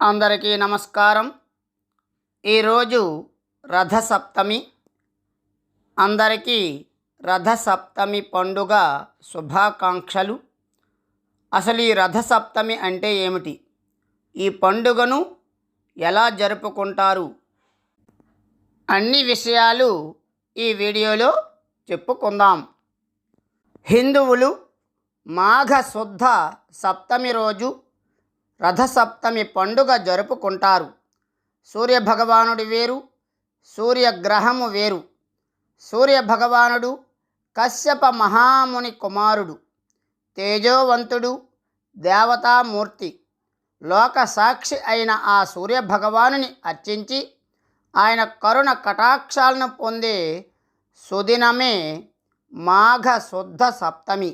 అందరికీ నమస్కారం. ఈరోజు రథసప్తమి. అందరికీ రథసప్తమి పండుగ శుభాకాంక్షలు. అసలు ఈ రథసప్తమి అంటే ఏమిటి? ఈ పండుగను ఎలా జరుపుకుంటారు? అన్ని విషయాలు ఈ వీడియోలో చెప్పుకుందాం. హిందువులు మాఘ శుద్ధ సప్తమి రోజు రథసప్తమి పండుగ జరుపుకుంటారు. సూర్యభగవానుడు వేరు, సూర్యగ్రహము వేరు. సూర్యభగవానుడు కశ్యప మహాముని కుమారుడు, తేజోవంతుడు, దేవతామూర్తి. లోక సాక్షి అయిన ఆ సూర్యభగవానుని అర్చించి ఆయన కరుణ కటాక్షాలను పొందే సుదినమే మాఘ శుద్ధ సప్తమి.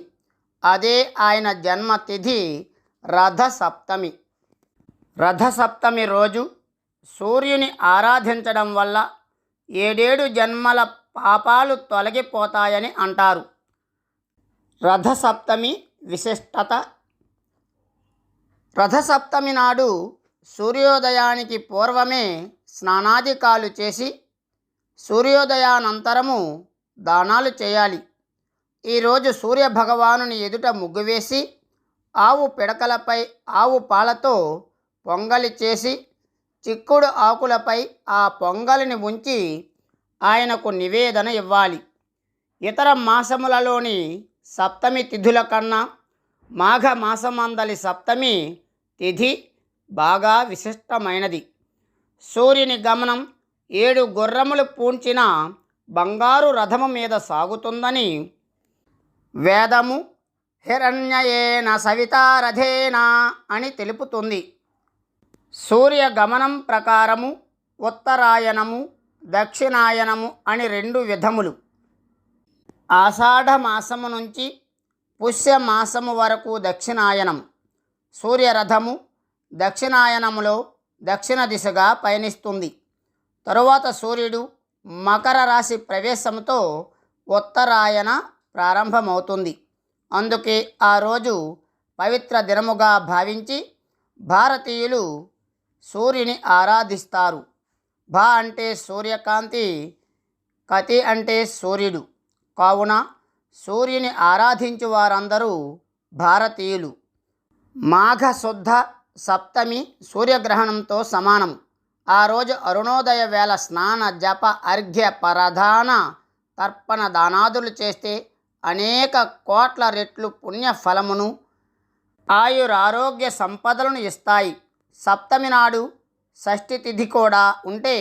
అదే ఆయన జన్మతిథి రథసప్తమి. రథసప్తమి రోజు సూర్యుని ఆరాధించడం వల్ల 7 జన్మల పాపాలు తొలగిపోతాయని అంటారు. రథసప్తమి విశిష్టత. రథసప్తమి నాడు సూర్యోదయానికి పూర్వమే స్నానాదికాలు చేసి సూర్యోదయానంతరము దానాలు చేయాలి. ఈరోజు సూర్యభగవానుని ఎదుట ముగ్గు వేసి ఆవు పిడకలపై ఆవు పాలతో పొంగలి చేసి చిక్కుడు ఆకులపై ఆ పొంగలిని ఉంచి ఆయనకు నివేదన ఇవ్వాలి. ఇతర మాసములలోని సప్తమి తిథుల కన్నా మాఘ మాసమందలి సప్తమి తిథి బాగా విశిష్టమైనది. సూర్యుని గమనం 7 గుర్రములు పూంచిన బంగారు రథము మీద సాగుతుందని వేదము హిరణ్యయేన సవితారథేన అని తెలుపుతుంది. సూర్యగమనం ప్రకారము ఉత్తరాయణము, దక్షిణాయనము అని 2 విధములు. ఆషాఢ మాసము నుంచి పుష్యమాసము వరకు దక్షిణాయనం. సూర్యరథము దక్షిణాయనములో దక్షిణ దిశగా పయనిస్తుంది. తరువాత సూర్యుడు మకర రాశి ప్రవేశంతో ఉత్తరాయణ ప్రారంభమవుతుంది. అందుకే ఆ రోజు పవిత్ర దినముగా భావించి భారతీయులు సూర్యుని ఆరాధిస్తారు. భా అంటే సూర్యకాంతి, కతి అంటే సూర్యుడు. కావున సూర్యుని ఆరాధించు వారందరూ భారతీయులు. మాఘ శుద్ధ సప్తమి సూర్యగ్రహణంతో సమానం. ఆ రోజు అరుణోదయ వేళ స్నాన జప అర్ఘ్య పరధాన తర్పణ దానాదులు చేస్తే అనేక కోట్ల రెట్లు పుణ్యఫలమును ఆయురారోగ్య సంపదలను ఇస్తాయి. సప్తమి నాడు షష్ఠి తిథి కూడా ఉంటే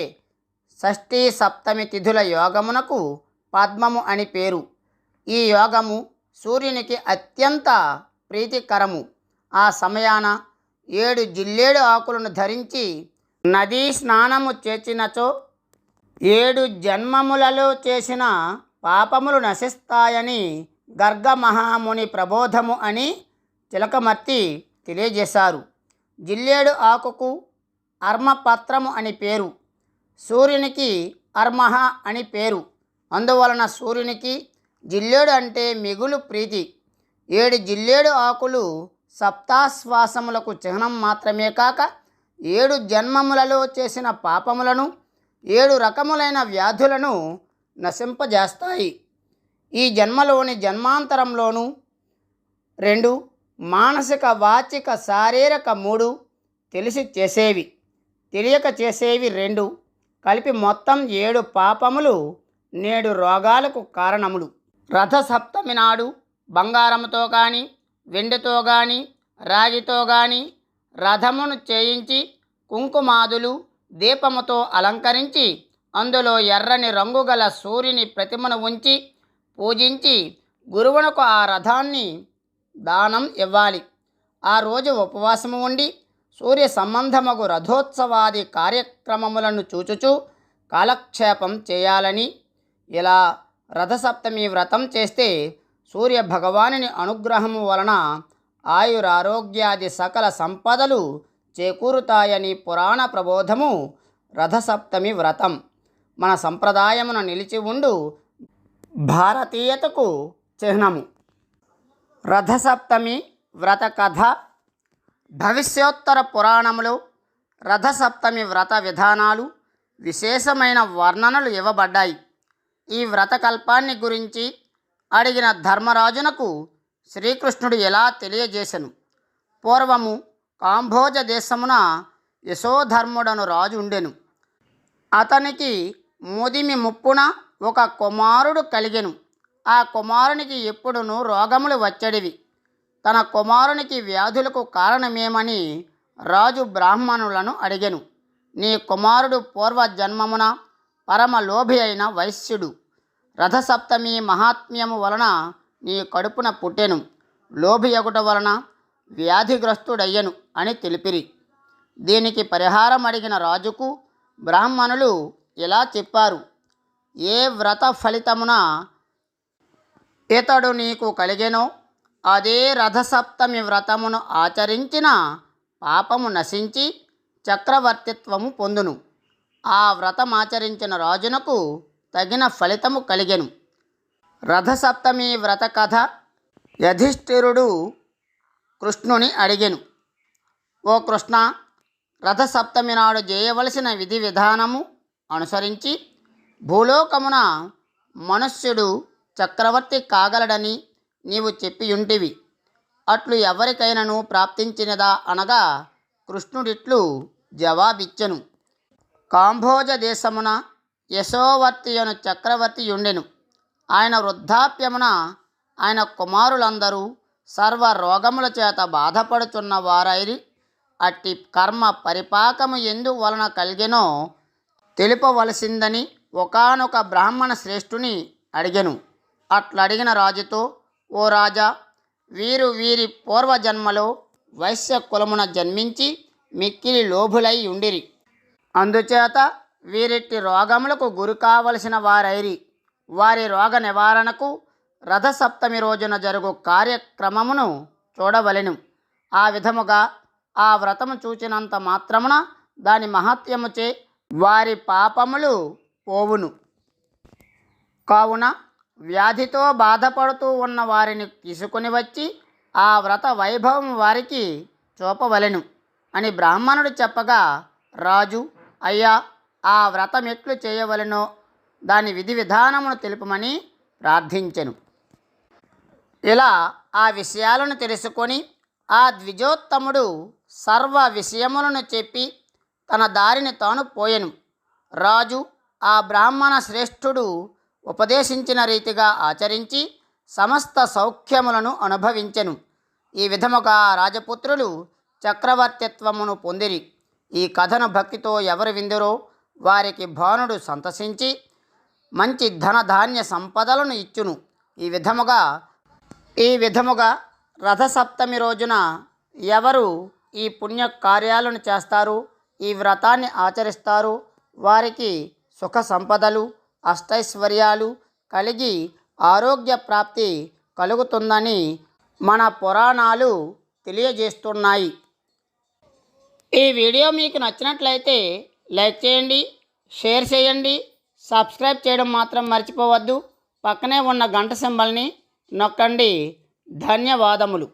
షష్ఠి సప్తమి తిథుల యోగమునకు పద్మము అని పేరు. ఈ యోగము సూర్యునికి అత్యంత ప్రీతికరము. ఆ సమయాన 7 జిల్లేడు ఆకులను ధరించి నదీ స్నానము చేసినచో 7 జన్మములలో చేసిన పాపములు నశిస్తాయని గర్గ మహాముని ప్రబోధము అని చిలకమర్తి తెలియజేశారు. జిల్లేడు ఆకుకు అర్మపత్రము అని పేరు. సూర్యునికి అర్మహ అని పేరు. అందువలన సూర్యునికి జిల్లేడు అంటే మిగులు ప్రీతి. 7 జిల్లేడు ఆకులు సప్తాశ్వాసములకు చిహ్నం మాత్రమే కాక 7 జన్మములలో చేసిన పాపములను 7 రకములైన వ్యాధులను నశింపజేస్తాయి. ఈ జన్మలోని జన్మాంతరంలోనూ 2, మానసిక వాచిక శారీరక 3, తెలిసి చేసేవి తెలియక చేసేవి 2, కలిపి మొత్తం 7 పాపములు 7 రోగాలకు కారణములు. రథసప్తమి నాడు బంగారముతో కానీ వెండితో కానీ రాగితో కానీ రథమును చేయించి కుంకుమాదులు దీపముతో అలంకరించి అందులో ఎర్రని రంగు గల సూర్యుని ప్రతిమను ఉంచి పూజించి గురువునకు ఆ రథాన్ని దానం ఇవ్వాలి. ఆ రోజు ఉపవాసము ఉండి సూర్య సంబంధమగు రథోత్సవాది కార్యక్రమములను చూచుచూ కాలక్షేపం చేయాలని. ఇలా రథసప్తమి వ్రతం చేస్తే సూర్య భగవానుని అనుగ్రహము వలన ఆయురారోగ్యాది సకల సంపదలు చేకూరుతాయని పురాణ ప్రబోధము రథసప్తమి వ్రతం. మన సంప్రదాయమున నిలిచి ఉండు భారతీయతకు చిహ్నము. రథసప్తమి వ్రత కథ. భవిష్యోత్తర పురాణములో రథసప్తమి వ్రత విధానాలు, విశేషమైన వర్ణనలు ఇవ్వబడ్డాయి. ఈ వ్రతకల్పాన్ని గురించి అడిగిన ధర్మరాజునకు శ్రీకృష్ణుడు ఎలా తెలియజేసెను. పూర్వము కాంభోజ దేశమున యశోధర్ముడను రాజు ఉండెను. అతనికి ముదిమి ముప్పున ఒక కుమారుడు కలిగెను. ఆ కుమారునికి ఎప్పుడునూ రోగములు వచ్చేటివి. తన కుమారునికి వ్యాధులకు కారణమేమని రాజు బ్రాహ్మణులను అడిగెను. నీ కుమారుడు పూర్వజన్మమున పరమలోభి అయిన వైశ్యుడు. రథసప్తమి మహాత్మ్యము వలన నీ కడుపున పుట్టెను. లోభియగుట వలన వ్యాధిగ్రస్తుడయ్యను అని తెలిపిరి. దీనికి పరిహారం అడిగిన రాజుకు బ్రాహ్మణులు ఇలా చెప్పారు. ఏ వ్రత ఫలితమున ఇతడు నీకు కలిగెనో అదే రథసప్తమి వ్రతమును ఆచరించిన పాపము నశించి చక్రవర్తిత్వము పొందును. ఆ వ్రతమాచరించిన రాజునకు తగిన ఫలితము కలిగెను. రథసప్తమి వ్రత కథ. యుధిష్ఠిరుడు కృష్ణుని అడిగెను. ఓ కృష్ణ, రథసప్తమి నాడు చేయవలసిన విధి విధానము అనుసరించి భూలోకమున మనుష్యుడు చక్రవర్తి కాగలడని నీవు చెప్పియుంటివి. అట్లు ఎవరికైనాను ప్రాప్తించినదా అనగా కృష్ణుడిట్లు జవాబిచ్చెను. కాంభోజ దేశమున యశోవర్తి అను చక్రవర్తి ఉండెను. ఆయన వృద్ధాప్యమున ఆయన కుమారులందరూ సర్వ రోగముల చేత బాధపడుచున్న వారైరి. అట్టి కర్మ పరిపాకము ఎందు వలన కలిగెనో తెలుపవలసిందని ఒకానొక బ్రాహ్మణ శ్రేష్ఠుని అడిగెను. అట్లడిగిన రాజుతో, ఓ రాజా, వీరు వీరి పూర్వజన్మలో వైశ్య కులమున జన్మించి మిక్కిలి లోభులై ఉండిరి. అందుచేత వీరిట్టి రోగములకు గురి కావలసిన వారైరి. వారి రోగ నివారణకు రథసప్తమి రోజున జరుగు కార్యక్రమమును చూడవలెను. ఆ విధముగా ఆ వ్రతము చూచినంత మాత్రమున దాని మహత్యముచే వారి పాపములు పోవును. కావున వ్యాధితో బాధపడుతూ ఉన్న వారిని తీసుకుని వచ్చి ఆ వ్రత వైభవం వారికి చూపవలెను అని బ్రాహ్మణుడు చెప్పగా రాజు, అయ్యా, ఆ వ్రతం ఎట్లు చేయవలెనో దాని విధి విధానమును తెలుపమని ప్రార్థించెను. ఇలా ఆ విషయాలను తెలుసుకొని ఆ ద్విజోత్తముడు సర్వ విషయములను చెప్పి తన దారిని తాను పోయెను. రాజు ఆ బ్రాహ్మణ శ్రేష్ఠుడు ఉపదేశించిన రీతిగా ఆచరించి సమస్త సౌఖ్యములను అనుభవించెను. ఈ విధముగా రాజపుత్రులు చక్రవర్తిత్వమును పొందిరి. ఈ కథను భక్తితో ఎవరు విందురో వారికి భానుడు సంతసించి మంచి ధనధాన్య సంపదలను ఇచ్చును. ఈ విధముగా రథసప్తమి రోజున ఎవరు ఈ పుణ్య కార్యాలను చేస్తారు, ఈ వ్రతాన్ని ఆచరిస్తారు, వారికి సుఖ సంపదలు, అష్టైశ్వర్యాలు కలిగి ఆరోగ్య ప్రాప్తి కలుగుతుందని మన పురాణాలు తెలియజేస్తున్నాయి. ఈ వీడియో మీకు నచ్చినట్లయితే లైక్ చేయండి, షేర్ చేయండి, సబ్స్క్రైబ్ చేయడం మాత్రం మర్చిపోవద్దు. పక్కనే ఉన్న గంట సింబల్ని నొక్కండి. ధన్యవాదములు.